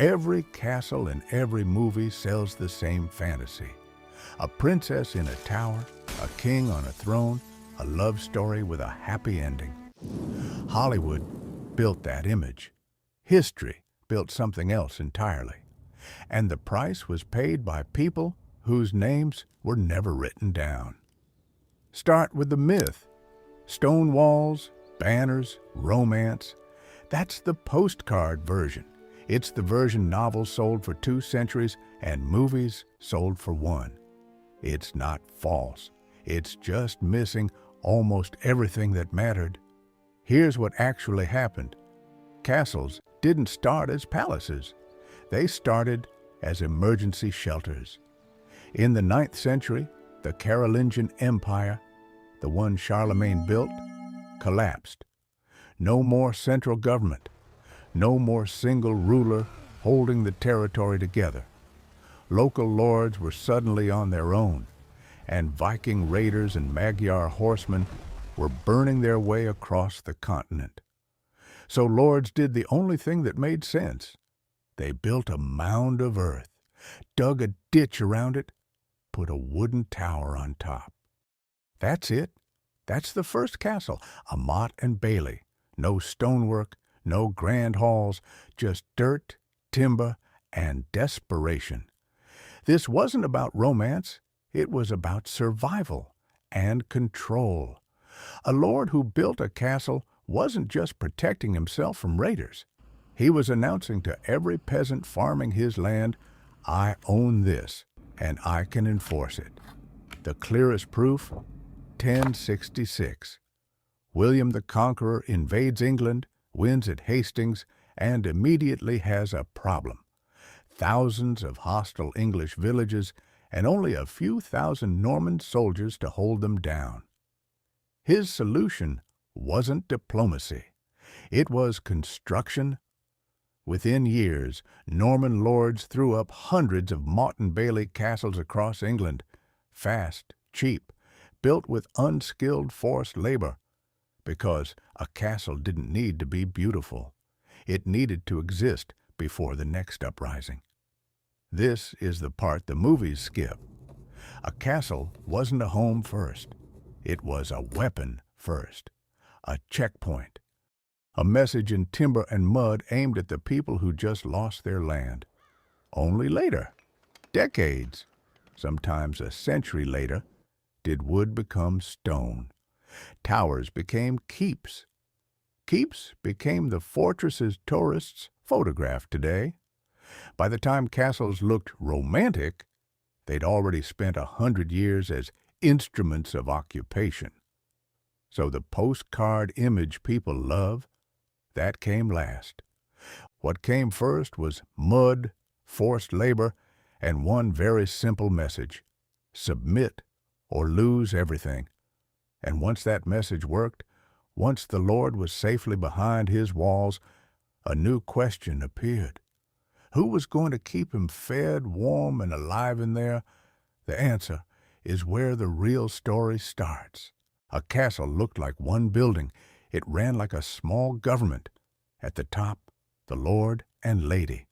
Every castle in every movie sells the same fantasy. A princess in a tower, a king on a throne, a love story with a happy ending. Hollywood built that image. History built something else entirely. And the price was paid by people whose names were never written down. Start with the myth. Stone walls, banners, romance. That's the postcard version. It's the version novels sold for 2 centuries and movies sold for 1. It's not false. It's just missing almost everything that mattered. Here's what actually happened. Castles didn't start as palaces. They started as emergency shelters. In the 9th century, the Carolingian Empire, the one Charlemagne built, collapsed. No more central government. No more single ruler holding the territory together. Local lords were suddenly on their own, and Viking raiders and Magyar horsemen were burning their way across the continent. So lords did the only thing that made sense. They built a mound of earth, dug a ditch around it, put a wooden tower on top. That's it. That's the first castle, a motte and bailey. No stonework, no grand halls, just dirt, timber, and desperation. This wasn't about romance. It was about survival and control. A lord who built a castle wasn't just protecting himself from raiders. He was announcing to every peasant farming his land, "I own this, and I can enforce it." The clearest proof? 1066. William the Conqueror invades England, wins at Hastings, and immediately has a problem. Thousands of hostile English villages and only a few thousand Norman soldiers to hold them down. His solution wasn't diplomacy. It was construction. Within years, Norman lords threw up hundreds of motte and bailey castles across England, fast, cheap, built with unskilled forced labor, because a castle didn't need to be beautiful. It needed to exist before the next uprising. This is the part the movies skip. A castle wasn't a home first. It was a weapon first, a checkpoint, a message in timber and mud aimed at the people who just lost their land. Only later, decades, sometimes a century later, did wood become stone. Towers became keeps. Keeps became the fortresses tourists photograph today. By the time castles looked romantic, they'd already spent 100 years as instruments of occupation. So the postcard image people love, that came last. What came first was mud, forced labor, and one very simple message: submit or lose everything. And once that message worked, once the Lord was safely behind his walls, a new question appeared. Who was going to keep him fed, warm, and alive in there? The answer is where the real story starts. A castle looked like one building. It ran like a small government. At the top, the lord and lady.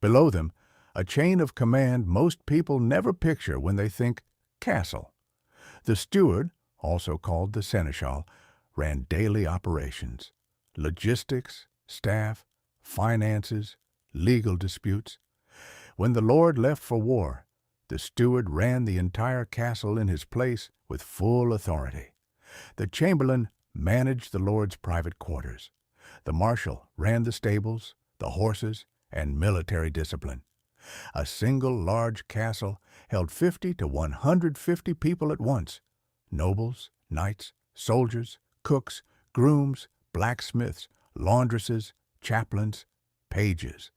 Below them, a chain of command most people never picture when they think castle. The steward, also called the seneschal, ran daily operations, logistics, staff, finances, legal disputes. When the lord left for war, the steward ran the entire castle in his place with full authority. The chamberlain managed the lord's private quarters. The marshal ran the stables, the horses, and military discipline. A single large castle held 50 to 150 people at once: nobles, knights, soldiers, cooks, grooms, blacksmiths, laundresses, chaplains, pages.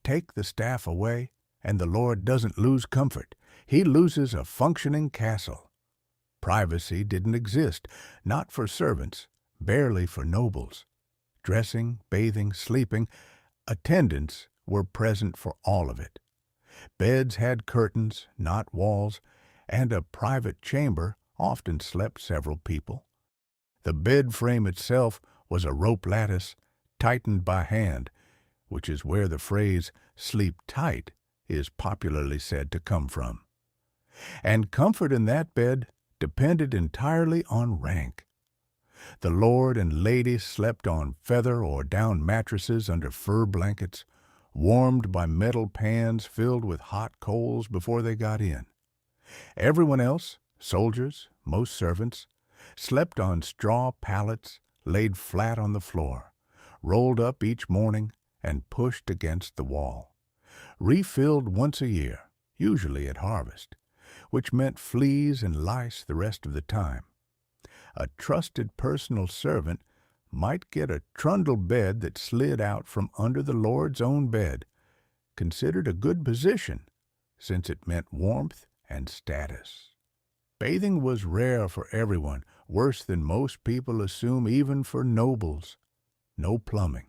Take the staff away, and the lord doesn't lose comfort. He loses a functioning castle. Privacy didn't exist, not for servants, barely for nobles. Dressing, bathing, sleeping, attendants were present for all of it. Beds had curtains, not walls, and a private chamber often slept several people. The bed frame itself was a rope lattice, tightened by hand, which is where the phrase sleep tight is popularly said to come from. And comfort in that bed depended entirely on rank. The lord and lady slept on feather or down mattresses under fur blankets, warmed by metal pans filled with hot coals before they got in. Everyone else, soldiers, most servants, slept on straw pallets laid flat on the floor, rolled up each morning and pushed against the wall, refilled once a year, usually at harvest, which meant fleas and lice the rest of the time. A trusted personal servant might get a trundle bed that slid out from under the lord's own bed, considered a good position, since it meant warmth and status. Bathing was rare for everyone, worse than most people assume, even for nobles. No plumbing.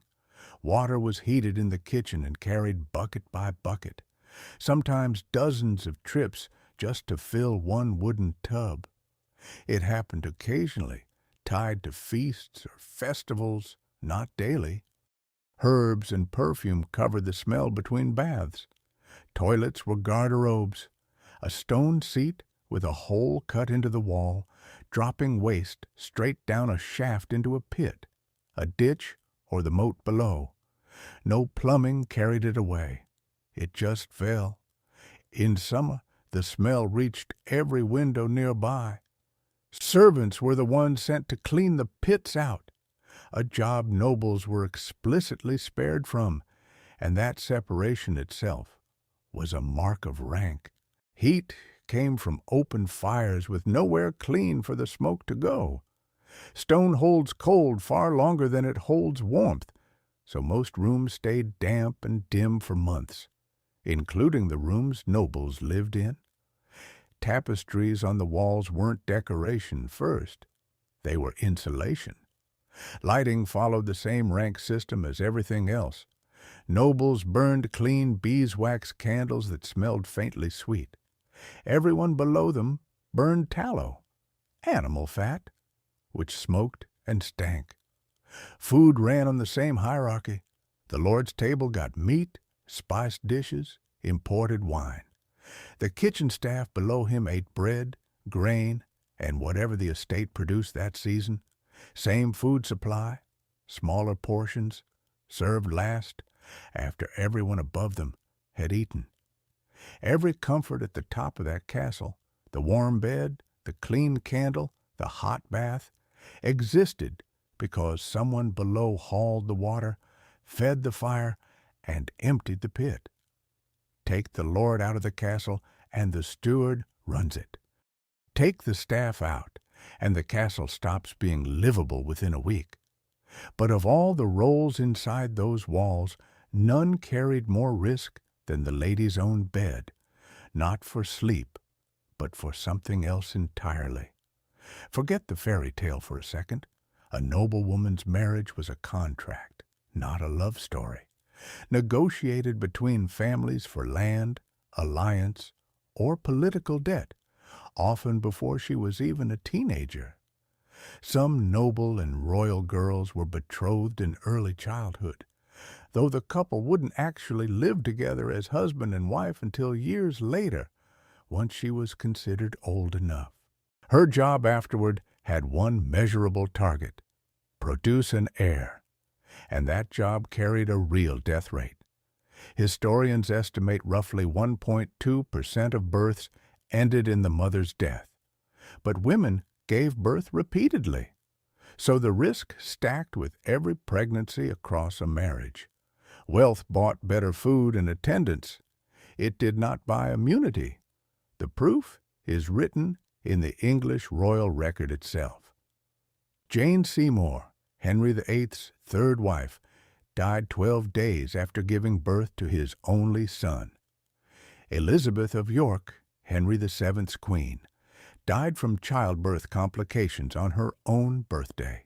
Water was heated in the kitchen and carried bucket by bucket, sometimes dozens of trips just to fill one wooden tub. It happened occasionally, tied to feasts or festivals, not daily. Herbs and perfume covered the smell between baths. Toilets were garderobes, a stone seat with a hole cut into the wall, dropping waste straight down a shaft into a pit, a ditch, or the moat below. No plumbing carried it away. It just fell. In summer, the smell reached every window nearby. Servants were the ones sent to clean the pits out, a job nobles were explicitly spared from, and that separation itself was a mark of rank. Heat came from open fires with nowhere clean for the smoke to go. Stone holds cold far longer than it holds warmth, so most rooms stayed damp and dim for months, including the rooms nobles lived in. Tapestries on the walls weren't decoration first. They were insulation. Lighting followed the same rank system as everything else. Nobles burned clean beeswax candles that smelled faintly sweet. Everyone below them burned tallow, animal fat, which smoked and stank. Food ran on the same hierarchy. The lord's table got meat, spiced dishes, imported wine. The kitchen staff below him ate bread, grain, and whatever the estate produced that season. Same food supply, smaller portions, served last, after everyone above them had eaten. Every comfort at the top of that castle, the warm bed, the clean candle, the hot bath, existed because someone below hauled the water, fed the fire, and emptied the pit. Take the lord out of the castle, and the steward runs it. Take the staff out, and the castle stops being livable within a week. But of all the roles inside those walls, none carried more risk than the lady's own bed, not for sleep, but for something else entirely. Forget the fairy tale for a second. A noblewoman's marriage was a contract, not a love story, negotiated between families for land, alliance, or political debt, often before she was even a teenager. Some noble and royal girls were betrothed in early childhood, though the couple wouldn't actually live together as husband and wife until years later, once she was considered old enough. Her job afterward had one measurable target: produce an heir, and that job carried a real death rate. Historians estimate roughly 1.2% of births ended in the mother's death, but women gave birth repeatedly, so the risk stacked with every pregnancy across a marriage. Wealth bought better food and attendance. It did not buy immunity. The proof is written in the English royal record itself. Jane Seymour, Henry VIII's third wife, died 12 days after giving birth to his only son. Elizabeth of York, Henry VII's queen, died from childbirth complications on her own birthday.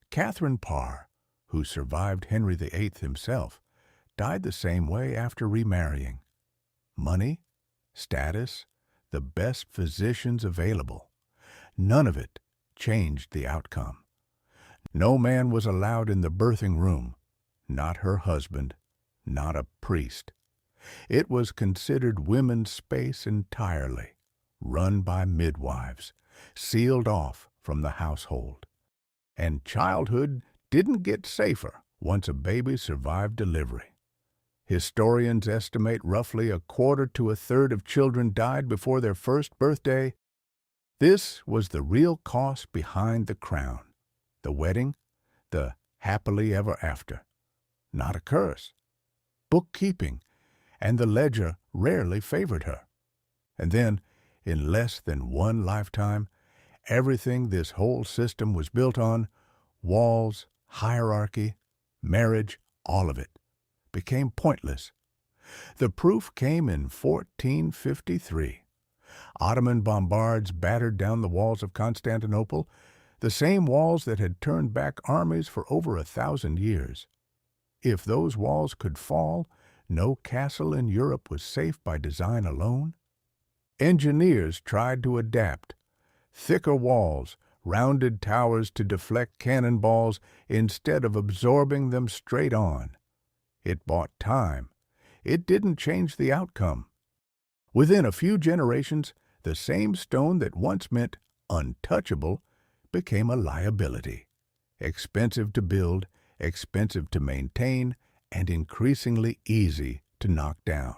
Catherine Parr, who survived Henry VIII himself, died the same way after remarrying. Money, status, the best physicians available. None of it changed the outcome. No man was allowed in the birthing room, not her husband, not a priest. It was considered women's space entirely, run by midwives, sealed off from the household. And childhood didn't get safer once a baby survived delivery. Historians estimate roughly a quarter to a third of children died before their first birthday. This was the real cost behind the crown, the wedding, the happily ever after. Not a curse. Bookkeeping and the ledger rarely favored her. And then, in less than one lifetime, everything this whole system was built on, walls, hierarchy, marriage, all of it, became pointless. The proof came in 1453. Ottoman bombards battered down the walls of Constantinople, the same walls that had turned back armies for over 1,000 years. If those walls could fall, no castle in Europe was safe by design alone. Engineers tried to adapt. Thicker walls, rounded towers to deflect cannonballs instead of absorbing them straight on. It bought time. It didn't change the outcome. Within a few generations, the same stone that once meant untouchable became a liability. Expensive to build, expensive to maintain, and increasingly easy to knock down.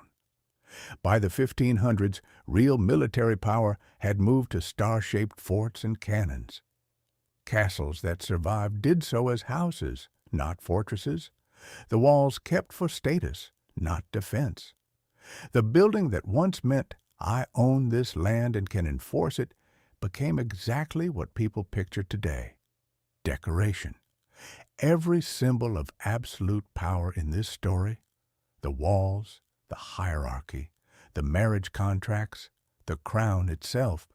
By the 1500s, real military power had moved to star-shaped forts and cannons. Castles that survived did so as houses, not fortresses. The walls kept for status, not defense. The building that once meant, "I own this land and can enforce it," became exactly what people picture today: decoration. Every symbol of absolute power in this story, the walls, the hierarchy, the marriage contracts, the crown itself,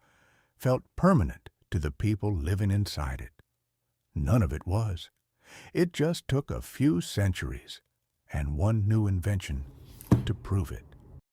felt permanent to the people living inside it. None of it was. It just took a few centuries and one new invention to prove it.